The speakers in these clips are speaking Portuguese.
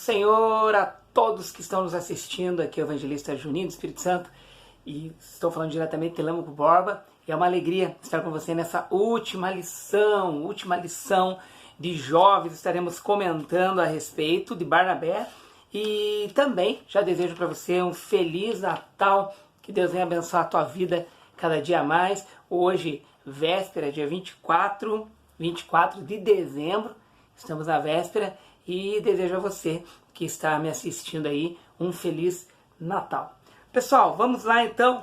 Senhor a todos que estão nos assistindo. Aqui é o evangelista Juninho do Espírito Santo e estou falando diretamente de Telêmaco Borba. E é uma alegria estar com você nessa última lição de jovens. Estaremos comentando a respeito de Barnabé e também já desejo para você um feliz Natal, que Deus venha abençoar a tua vida cada dia mais. Hoje, véspera, dia 24 de dezembro, estamos na véspera e desejo a você que está me assistindo aí um feliz Natal. Pessoal, vamos lá então.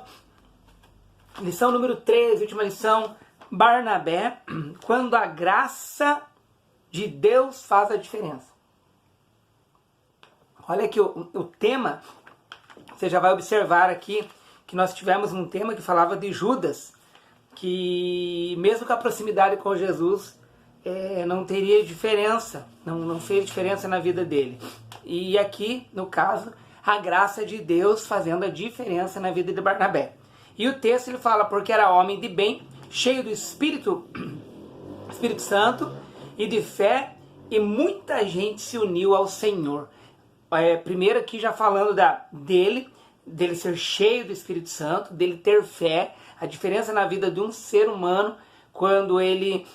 Lição número 13, última lição. Barnabé, quando a graça de Deus faz a diferença. Olha aqui o tema, você já vai observar aqui que nós tivemos um tema que falava de Judas, que mesmo com a proximidade com Jesus, não teria diferença, não fez diferença na vida dele. E aqui, no caso, a graça de Deus fazendo a diferença na vida de Barnabé. E o texto ele fala, porque era homem de bem, cheio do Espírito Santo e de fé, e muita gente se uniu ao Senhor. Primeiro aqui já falando dele ser cheio do Espírito Santo, dele ter fé, a diferença na vida de um ser humano, quando ele,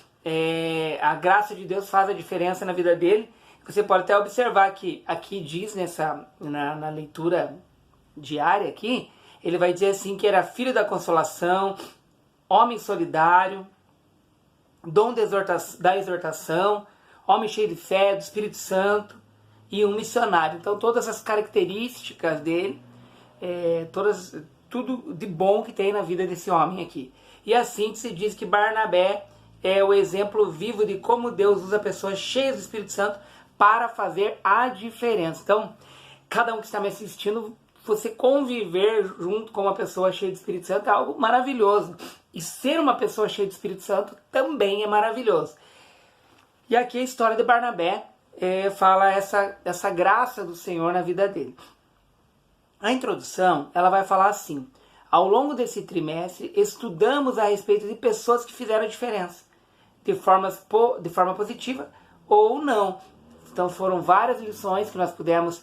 a graça de Deus faz a diferença na vida dele. Você pode até observar que aqui diz, na leitura diária aqui, ele vai dizer assim que era filho da consolação, homem solidário, dom da exortação, homem cheio de fé, do Espírito Santo e um missionário. Então todas as características dele, tudo de bom que tem na vida desse homem aqui. E assim se diz que Barnabé é o exemplo vivo de como Deus usa pessoas cheias do Espírito Santo para fazer a diferença. Então, cada um que está me assistindo, você conviver junto com uma pessoa cheia de Espírito Santo é algo maravilhoso. E ser uma pessoa cheia de Espírito Santo também é maravilhoso. E aqui a história de Barnabé fala essa graça do Senhor na vida dele. A introdução, ela vai falar assim: ao longo desse trimestre, estudamos a respeito de pessoas que fizeram a diferença, de forma positiva ou não. Então foram várias lições que nós pudemos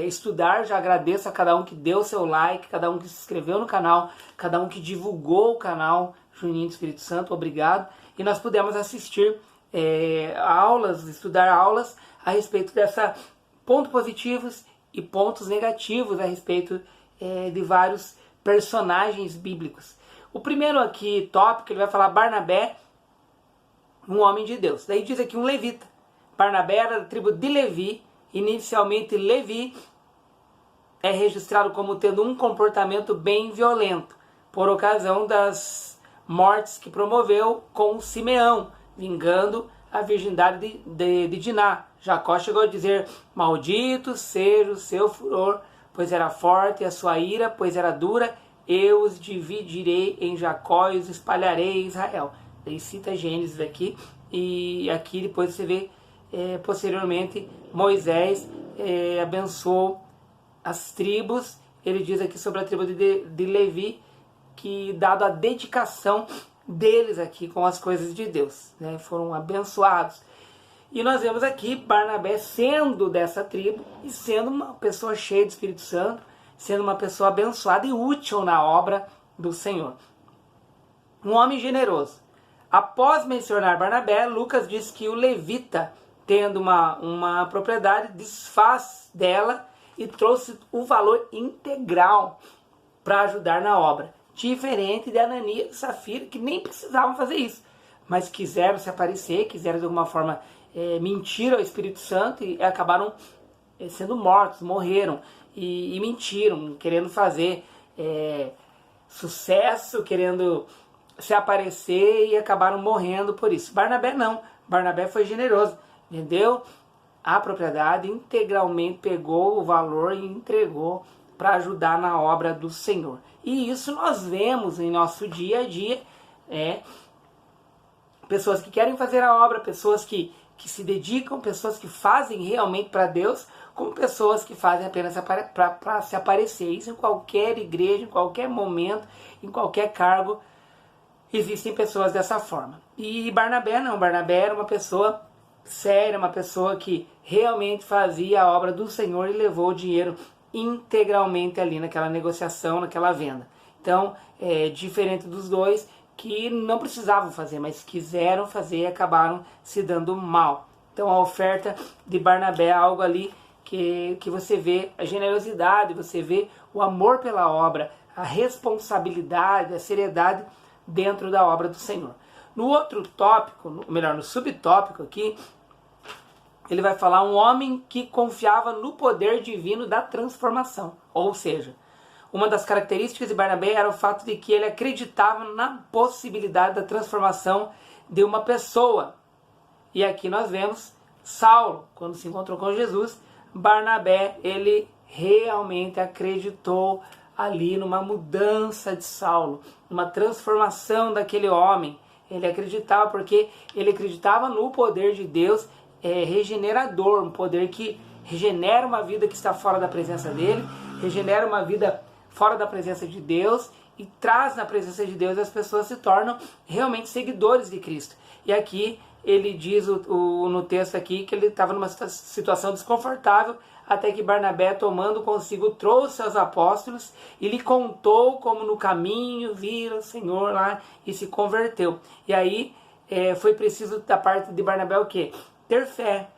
estudar. Já agradeço a cada um que deu seu like, cada um que se inscreveu no canal, cada um que divulgou o canal Juninho do Espírito Santo, obrigado. E nós pudemos assistir estudar aulas a respeito dessa pontos positivos e pontos negativos a respeito de vários personagens bíblicos. O primeiro aqui, tópico, ele vai falar Barnabé, um homem de Deus. Daí diz aqui um levita. Barnabé era da tribo de Levi. Inicialmente Levi é registrado como tendo um comportamento bem violento, por ocasião das mortes que promoveu com Simeão, vingando a virgindade de Diná. Jacó chegou a dizer: maldito seja o seu furor, pois era forte, e a sua ira, pois era dura, eu os dividirei em Jacó e os espalharei em Israel. Ele cita Gênesis aqui, e aqui depois você vê, posteriormente, Moisés abençoou as tribos. Ele diz aqui sobre a tribo de Levi, que dado a dedicação deles aqui com as coisas de Deus, foram abençoados. E nós vemos aqui Barnabé sendo dessa tribo e sendo uma pessoa cheia de Espírito Santo, sendo uma pessoa abençoada e útil na obra do Senhor. Um homem generoso. Após mencionar Barnabé, Lucas diz que o levita, tendo uma propriedade, desfaz dela e trouxe o valor integral para ajudar na obra. Diferente de Ananias e Safira, que nem precisavam fazer isso, mas quiseram se aparecer, quiseram de alguma forma mentir ao Espírito Santo e acabaram sendo mortos, morreram e mentiram, querendo fazer sucesso, querendo se aparecer e acabaram morrendo por isso. Barnabé não, Barnabé foi generoso, vendeu a propriedade integralmente, pegou o valor e entregou para ajudar na obra do Senhor. E isso nós vemos em nosso dia a dia, pessoas que querem fazer a obra, pessoas que se dedicam, pessoas que fazem realmente para Deus, como pessoas que fazem apenas para se aparecer. Isso em qualquer igreja, em qualquer momento, em qualquer cargo, existem pessoas dessa forma. E Barnabé não, Barnabé era uma pessoa séria, uma pessoa que realmente fazia a obra do Senhor e levou o dinheiro integralmente ali naquela negociação, naquela venda. Então, diferente dos dois que não precisavam fazer, mas quiseram fazer e acabaram se dando mal. Então, a oferta de Barnabé é algo ali que você vê a generosidade, você vê o amor pela obra, a responsabilidade, a seriedade dentro da obra do Senhor. No outro tópico, no subtópico aqui, ele vai falar um homem que confiava no poder divino da transformação. Ou seja, uma das características de Barnabé era o fato de que ele acreditava na possibilidade da transformação de uma pessoa. E aqui nós vemos Saulo, quando se encontrou com Jesus, Barnabé, ele realmente acreditou ali numa mudança de Saulo, numa transformação daquele homem. Ele acreditava porque ele acreditava no poder de Deus regenerador, um poder que regenera uma vida que está fora da presença dele, regenera uma vida fora da presença de Deus e traz na presença de Deus, as pessoas se tornam realmente seguidores de Cristo. E aqui ele diz no texto aqui que ele estava numa situação desconfortável, até que Barnabé, tomando consigo, trouxe aos apóstolos e lhe contou como no caminho vira o Senhor lá e se converteu. E aí foi preciso da parte de Barnabé o quê? Ter fé.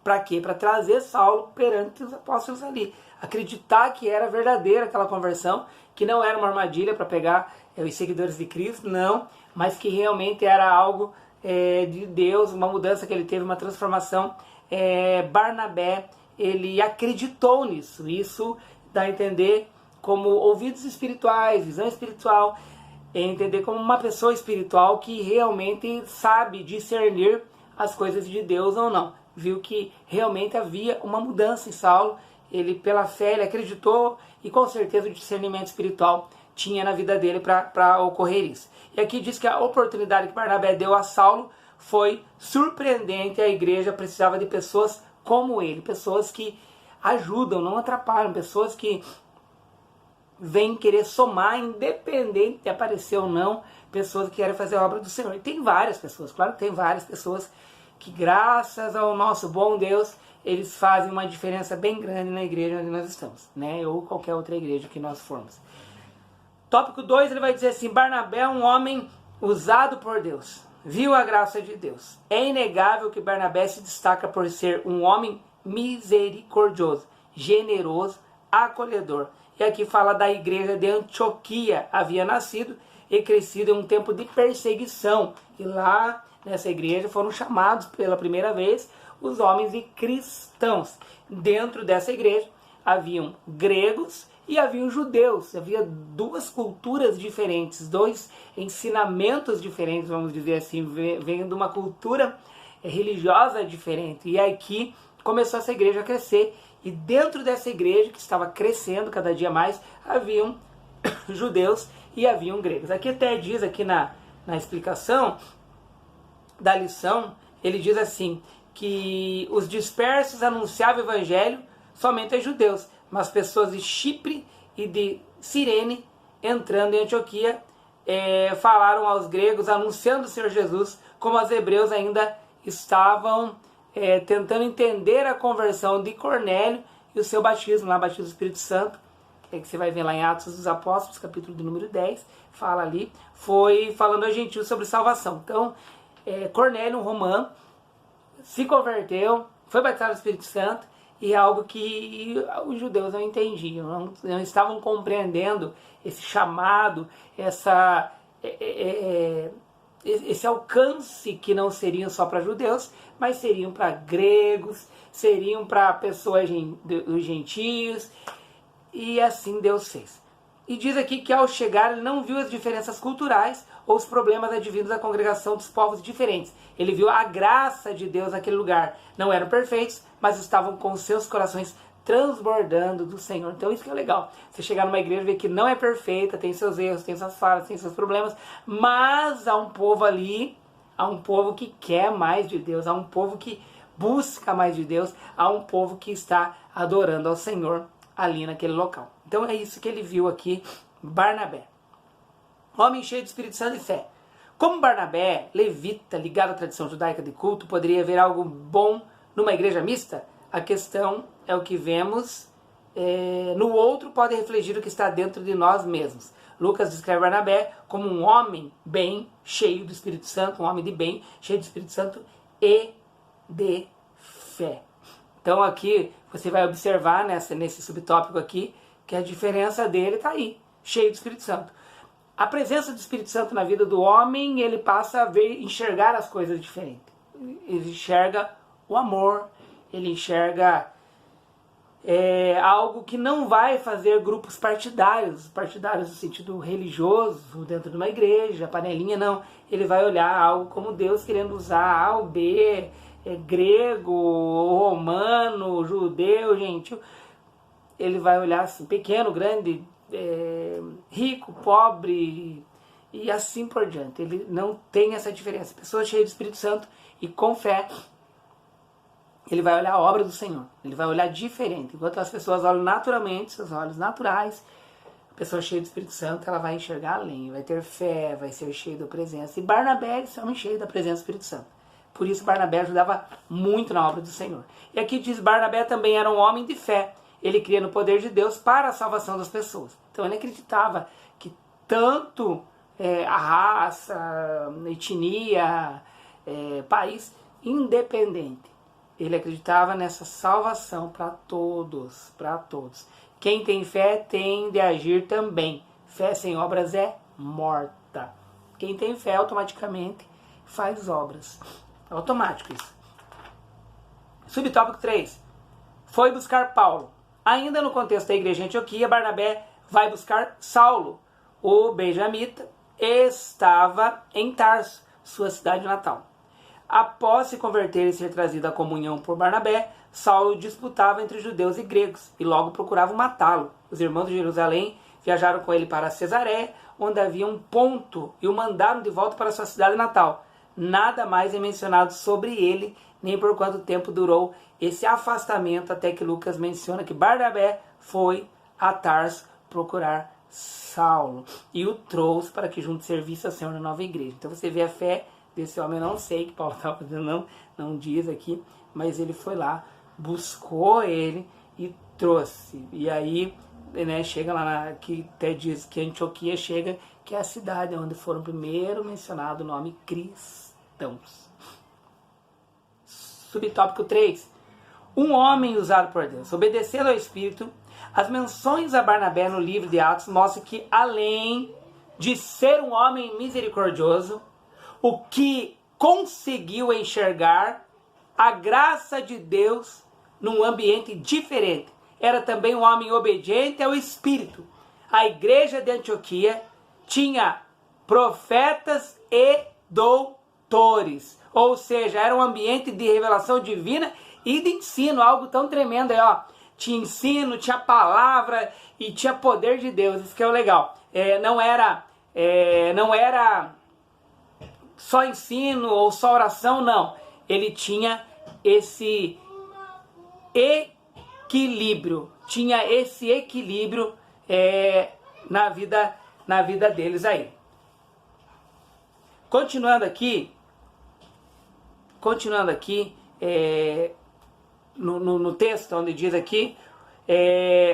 Para quê? Para trazer Saulo perante os apóstolos ali. Acreditar que era verdadeira aquela conversão, que não era uma armadilha para pegar os seguidores de Cristo, não, mas que realmente era algo de Deus, uma mudança que ele teve, uma transformação. Barnabé, ele acreditou nisso. Isso dá a entender como ouvidos espirituais, visão espiritual, entender como uma pessoa espiritual que realmente sabe discernir as coisas de Deus ou não. Viu que realmente havia uma mudança em Saulo, ele pela fé ele acreditou e com certeza o discernimento espiritual tinha na vida dele para ocorrer isso. E aqui diz que a oportunidade que Barnabé deu a Saulo foi surpreendente. A igreja precisava de pessoas como ele, pessoas que ajudam, não atrapalham, pessoas que vêm querer somar, independente de aparecer ou não, pessoas que querem fazer a obra do Senhor. E tem várias pessoas, claro que tem várias pessoas que graças ao nosso bom Deus, eles fazem uma diferença bem grande na igreja onde nós estamos, né? Ou qualquer outra igreja que nós formos. Tópico 2, ele vai dizer assim: Barnabé é um homem usado por Deus, viu a graça de Deus. É inegável que Barnabé se destaca por ser um homem misericordioso, generoso, acolhedor. E aqui fala da igreja de Antioquia, havia nascido e crescido em um tempo de perseguição. E lá nessa igreja foram chamados pela primeira vez os homens de cristãos. Dentro dessa igreja haviam gregos e haviam judeus. Havia duas culturas diferentes, dois ensinamentos diferentes, vamos dizer assim, vem de uma cultura religiosa diferente. E aqui começou essa igreja a crescer. E dentro dessa igreja, que estava crescendo cada dia mais, haviam judeus e haviam gregos. Aqui até diz, aqui na explicação da lição, ele diz assim, que os dispersos anunciavam o evangelho somente a judeus, mas pessoas de Chipre e de Cirene, entrando em Antioquia, falaram aos gregos, anunciando o Senhor Jesus, como os hebreus ainda estavam tentando entender a conversão de Cornélio e o seu batismo, lá, batismo do Espírito Santo, que você vai ver lá em Atos dos Apóstolos, capítulo de número 10, fala ali, foi falando aos gentios sobre salvação. Então, Cornélio, um romano, se converteu, foi batizado no Espírito Santo, e é algo que os judeus não entendiam, não estavam compreendendo esse chamado, esse alcance que não seriam só para judeus, mas seriam para gregos, seriam para pessoas dos gentios, e assim Deus fez. E diz aqui que ao chegar ele não viu as diferenças culturais ou os problemas advindos da congregação dos povos diferentes. Ele viu a graça de Deus naquele lugar. Não eram perfeitos, mas estavam com seus corações transbordando do Senhor. Então isso que é legal. Você chegar numa igreja e ver que não é perfeita, tem seus erros, tem suas falhas, tem seus problemas, mas há um povo ali, há um povo que quer mais de Deus, há um povo que busca mais de Deus, há um povo que está adorando ao Senhor ali naquele local. Então é isso que ele viu aqui, Barnabé. Homem cheio de Espírito Santo e fé, Como Barnabé, levita, ligado à tradição judaica de culto, poderia haver algo bom numa igreja mista? A questão é o que vemos no outro pode refletir o que está dentro de nós mesmos. Lucas descreve Barnabé como um homem bem, cheio do Espírito Santo, um homem de bem, cheio do Espírito Santo e de fé. Então aqui você vai observar nesse subtópico aqui que a diferença dele está aí, cheio do Espírito Santo. A presença do Espírito Santo na vida do homem, ele passa a enxergar as coisas diferentes. Ele enxerga o amor, ele enxerga algo que não vai fazer grupos partidários no sentido religioso, dentro de uma igreja, panelinha, não. Ele vai olhar algo como Deus querendo usar A ou B, grego, romano, judeu, gentil. Ele vai olhar assim, pequeno, grande, rico, pobre e assim por diante. Ele não tem essa diferença. Pessoa cheia do Espírito Santo e com fé, ele vai olhar a obra do Senhor. Ele vai olhar diferente. Enquanto as pessoas olham naturalmente, seus olhos naturais, a pessoa cheia do Espírito Santo, ela vai enxergar além, vai ter fé, vai ser cheio da presença. E Barnabé, esse homem cheio da presença do Espírito Santo. Por isso Barnabé ajudava muito na obra do Senhor. E aqui diz, Barnabé também era um homem de fé. Ele cria no poder de Deus para a salvação das pessoas. Então ele acreditava que tanto a raça, a etnia, país, independente, ele acreditava nessa salvação para todos, para todos. Quem tem fé tem de agir também. Fé sem obras é morta. Quem tem fé automaticamente faz obras. É automático isso. Subtópico 3. Foi buscar Paulo. Ainda no contexto da igreja de Antioquia, Barnabé vai buscar Saulo. O benjamita estava em Tarso, sua cidade natal. Após se converter e ser trazido à comunhão por Barnabé, Saulo disputava entre judeus e gregos e logo procuravam matá-lo. Os irmãos de Jerusalém viajaram com ele para Cesareia, onde havia um ponto, e o mandaram de volta para sua cidade natal. Nada mais é mencionado sobre ele, nem por quanto tempo durou esse afastamento, até que Lucas menciona que Barnabé foi a Tarso procurar Saulo e o trouxe para que junto servisse ao Senhor na nova igreja. Então você vê a fé desse homem. Eu não sei o que Paulo estava fazendo, não diz aqui, mas ele foi lá, buscou ele e trouxe. E aí, chega lá, que até diz que Antioquia chega, que é a cidade onde foram primeiro mencionado o nome cristãos. Subtópico 3. Um homem usado por Deus. Obedecendo ao Espírito, as menções a Barnabé no livro de Atos mostram que, além de ser um homem misericordioso, o que conseguiu enxergar a graça de Deus num ambiente diferente. Era também um homem obediente ao Espírito. A igreja de Antioquia tinha profetas e doutores. Ou seja, era um ambiente de revelação divina e de ensino, algo tão tremendo aí, ó. Tinha ensino, tinha palavra e tinha poder de Deus. Isso que é o legal. Não era só ensino ou só oração, não. Ele tinha esse equilíbrio. Tinha esse equilíbrio na vida deles aí. Continuando aqui, no texto onde diz aqui,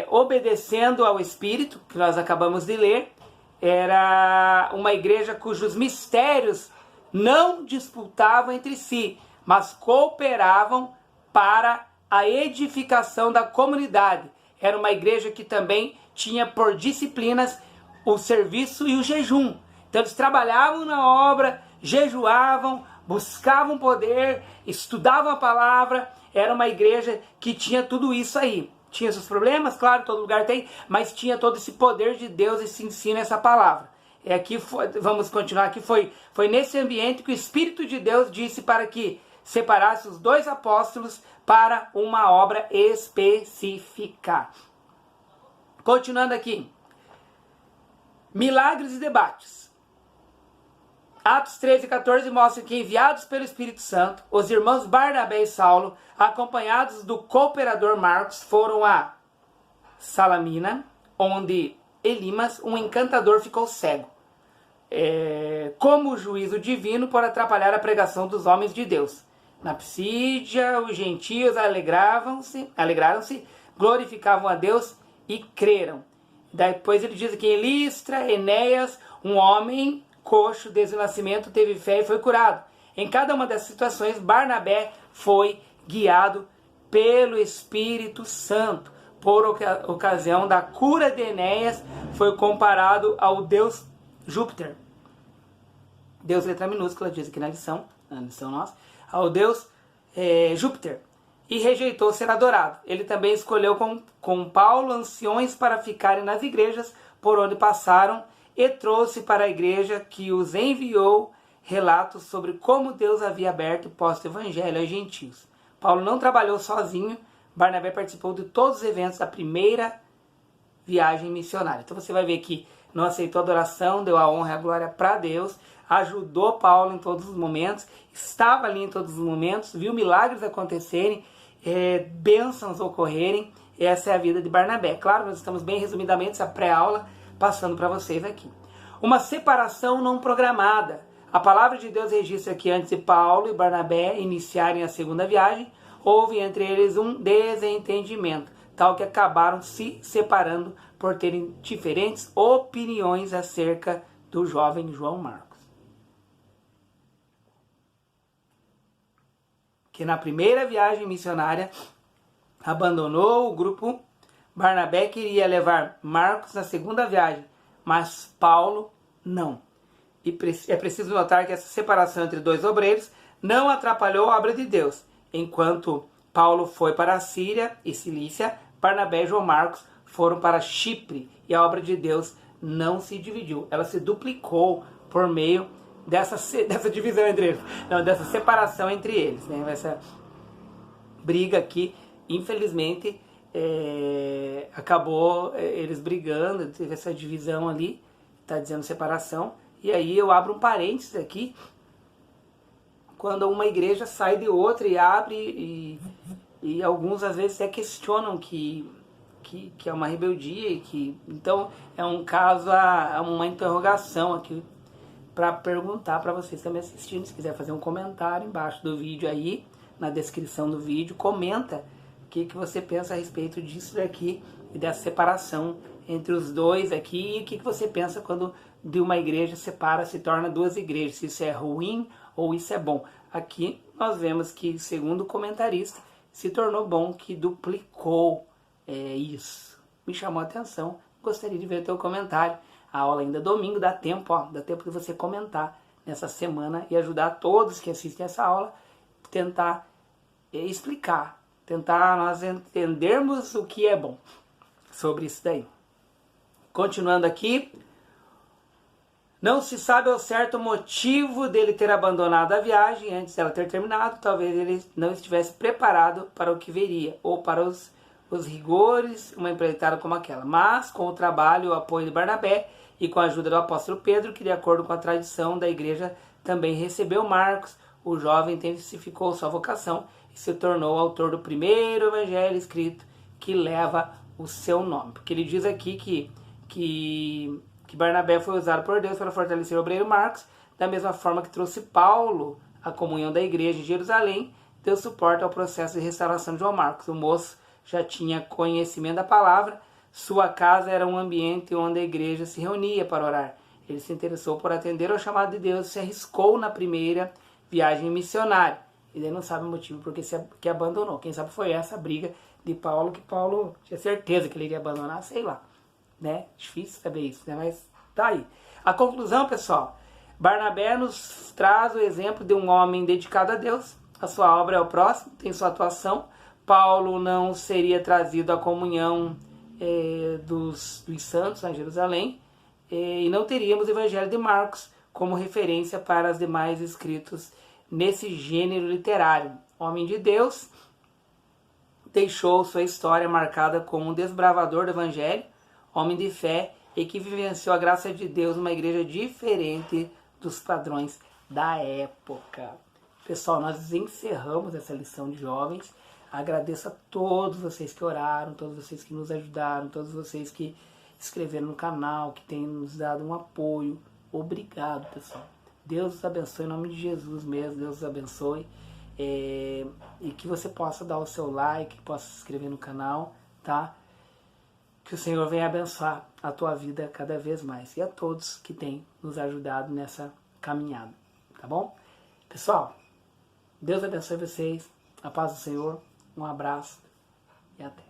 obedecendo ao Espírito, que nós acabamos de ler, era uma igreja cujos mistérios não disputavam entre si, mas cooperavam para a edificação da comunidade. Era uma igreja que também tinha por disciplinas o serviço e o jejum. Então eles trabalhavam na obra, jejuavam, buscavam poder, estudavam a palavra. Era uma igreja que tinha tudo isso aí. Tinha seus problemas, claro, todo lugar tem, mas tinha todo esse poder de Deus, esse ensino, essa palavra. Vamos continuar aqui, foi nesse ambiente que o Espírito de Deus disse para que separasse os dois apóstolos para uma obra específica. Continuando aqui. Milagres e debates. Atos 13 e 14 mostram que, enviados pelo Espírito Santo, os irmãos Barnabé e Saulo, acompanhados do cooperador Marcos, foram a Salamina, onde Elimas, um encantador, ficou cego. como juízo divino por atrapalhar a pregação dos homens de Deus. Na Psídia, os gentios alegraram-se, glorificavam a Deus e creram. Depois ele diz que em Listra, Enéas, um homem coxo desde o nascimento, teve fé e foi curado. Em cada uma dessas situações, Barnabé foi guiado pelo Espírito Santo. Por ocasião da cura de Enéas, foi comparado ao deus Júpiter. Deus, letra minúscula, diz aqui na lição nossa, ao deus Júpiter. E rejeitou ser adorado. Ele também escolheu com Paulo anciões para ficarem nas igrejas por onde passaram e trouxe para a igreja que os enviou relatos sobre como Deus havia aberto o posto evangelho aos gentios. Paulo não trabalhou sozinho, Barnabé participou de todos os eventos da primeira viagem missionária. Então você vai ver que não aceitou adoração, deu a honra e a glória para Deus, ajudou Paulo em todos os momentos, estava ali em todos os momentos, viu milagres acontecerem, bênçãos ocorrerem. Essa é a vida de Barnabé. Claro, nós estamos bem resumidamente essa pré-aula passando para vocês aqui. Uma separação não programada. A palavra de Deus registra que antes de Paulo e Barnabé iniciarem a segunda viagem, houve entre eles um desentendimento, tal que acabaram se separando por terem diferentes opiniões acerca do jovem João Marcos. Que na primeira viagem missionária abandonou o grupo. Barnabé queria levar Marcos na segunda viagem, mas Paulo não. E é preciso notar que essa separação entre dois obreiros não atrapalhou a obra de Deus. Enquanto Paulo foi para a Síria e Cilícia, Barnabé e João Marcos foram para Chipre e a obra de Deus não se dividiu. Ela se duplicou por meio dessa divisão entre eles, não, dessa separação entre eles, né? Essa briga aqui, infelizmente, acabou eles brigando, teve essa divisão ali, está dizendo separação. E aí eu abro um parênteses aqui, quando uma igreja sai de outra e abre, e alguns às vezes até questionam que é uma rebeldia, então é um caso, uma interrogação aqui para perguntar para vocês também assistindo. Se quiser fazer um comentário embaixo do vídeo aí, na descrição do vídeo, comenta o que você pensa a respeito disso daqui e dessa separação entre os dois aqui, e o que você pensa quando de uma igreja separa, se torna duas igrejas, se isso é ruim ou isso é bom. Aqui nós vemos que, segundo o comentarista, se tornou bom, que duplicou isso. Me chamou a atenção, gostaria de ver o teu comentário. A aula ainda é domingo, dá tempo de você comentar nessa semana e ajudar todos que assistem essa aula, tentar explicar, tentar nós entendermos o que é bom sobre isso daí. Continuando aqui, não se sabe ao certo o motivo dele ter abandonado a viagem antes dela ter terminado. Talvez ele não estivesse preparado para o que viria, ou para os rigores, uma empreitada como aquela. Mas, com o trabalho e o apoio de Barnabé, e com a ajuda do apóstolo Pedro, que de acordo com a tradição da igreja também recebeu Marcos, o jovem intensificou sua vocação e se tornou autor do primeiro evangelho escrito que leva o seu nome. Porque ele diz aqui que Barnabé foi usado por Deus para fortalecer o obreiro Marcos, da mesma forma que trouxe Paulo à comunhão da igreja em Jerusalém, deu suporte ao processo de restauração de João Marcos. O moço já tinha conhecimento da palavra, sua casa era um ambiente onde a igreja se reunia para orar. Ele se interessou por atender ao chamado de Deus e se arriscou na primeira viagem missionária. Ele não sabe o motivo porque que abandonou. Quem sabe foi essa briga de Paulo, que Paulo tinha certeza que ele iria abandonar, sei lá. Né? Difícil saber isso, né? Mas tá aí. A conclusão, pessoal, Barnabé nos traz o exemplo de um homem dedicado a Deus. A sua obra é o próximo, tem sua atuação. Paulo não seria trazido à comunhão dos santos em Jerusalém, e não teríamos o Evangelho de Marcos como referência para os demais escritos nesse gênero literário. Homem de Deus, deixou sua história marcada como um desbravador do Evangelho, homem de fé e que vivenciou a graça de Deus numa igreja diferente dos padrões da época. Pessoal, nós encerramos essa lição de jovens. Agradeço a todos vocês que oraram, todos vocês que nos ajudaram, todos vocês que inscreveram no canal, que têm nos dado um apoio. obrigado, pessoal. Deus os abençoe, em nome de Jesus mesmo, Deus os abençoe. E que você possa dar o seu like, que possa se inscrever no canal, tá? Que o Senhor venha abençoar a tua vida cada vez mais. E a todos que têm nos ajudado nessa caminhada, tá bom? Pessoal, Deus abençoe vocês, a paz do Senhor, um abraço e até.